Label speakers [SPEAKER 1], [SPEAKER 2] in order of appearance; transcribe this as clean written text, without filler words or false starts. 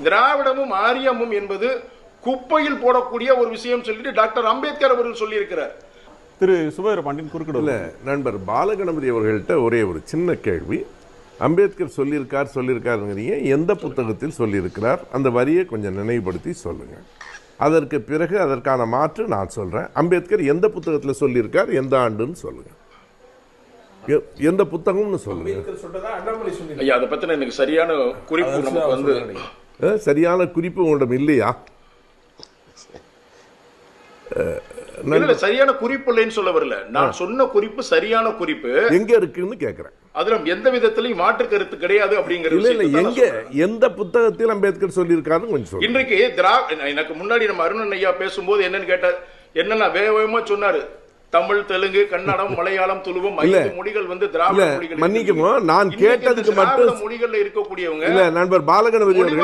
[SPEAKER 1] திராவிடமும் ஆரியமும் என்பது குப்பையில் போடக்கூடிய ஒரு விஷயம் சொல்லிட்டு டாக்டர் அம்பேத்கர் அவர்கள் சொல்லியிருக்கிறார்.
[SPEAKER 2] திரு சுபவீரபாண்டியன் குறுக்கிடல.
[SPEAKER 3] நண்பர் பாலகணபதி அவர்கள்ட்ட ஒரே ஒரு சின்ன கேள்வி. அம்பேத்கர் சொல்லியிருக்காருங்கிறீங்க, எந்த புத்தகத்தில் சொல்லியிருக்கிறார்? அந்த வரியை கொஞ்சம் நினைவுபடுத்தி சொல்லுங்க. அதற்கு பிறகு அதற்கான மாற்று நான் சொல்றேன். அம்பேத்கர் எந்த புத்தகத்தில் சொல்லியிருக்கார், எந்த ஆண்டுன்னு சொல்லுங்க, எந்த புத்தகம்னு சொல்லுங்க.
[SPEAKER 1] ஐயா, அதை பத்தின எனக்கு சரியான குறிப்பு நமக்கு வந்து
[SPEAKER 3] சரியான குறிப்பு உங்களிடம் இல்லையா?
[SPEAKER 1] சரியான குறிப்பு இல்லைன்னு சொல்ல வரல. நான் சொன்ன குறிப்பு சரியான குறிப்பு
[SPEAKER 3] எங்க இருக்குன்னு கேக்குறேன்.
[SPEAKER 1] அதுல எந்த விதத்திலையும் மாற்று கருத்து கிடையாது அப்படிங்கிறது.
[SPEAKER 3] எங்க எந்த புத்தகத்தில் அம்பேத்கர் சொல்லியிருக்காருன்னு கொஞ்சம் சொல்லுங்க.
[SPEAKER 1] இன்றைக்கு எனக்கு முன்னாடி நம்ம அருணன் ஐயா பேசும்போது என்னன்னு கேட்டார், என்னன்னா வேகமா சொன்னாரு, தமிழ், தெலுங்கு, கன்னடம், மலையாளம், துளுவம் 5 மொழிகள் வந்து திராவிட மொழிகள்.
[SPEAKER 3] மன்னிக்குமா, நான் கேட்டதுக்கு மட்டும்
[SPEAKER 1] மொழிகள்ல இருக்கக்கூடியவங்க
[SPEAKER 3] நண்பர் பாலகணபதி அவர்கள்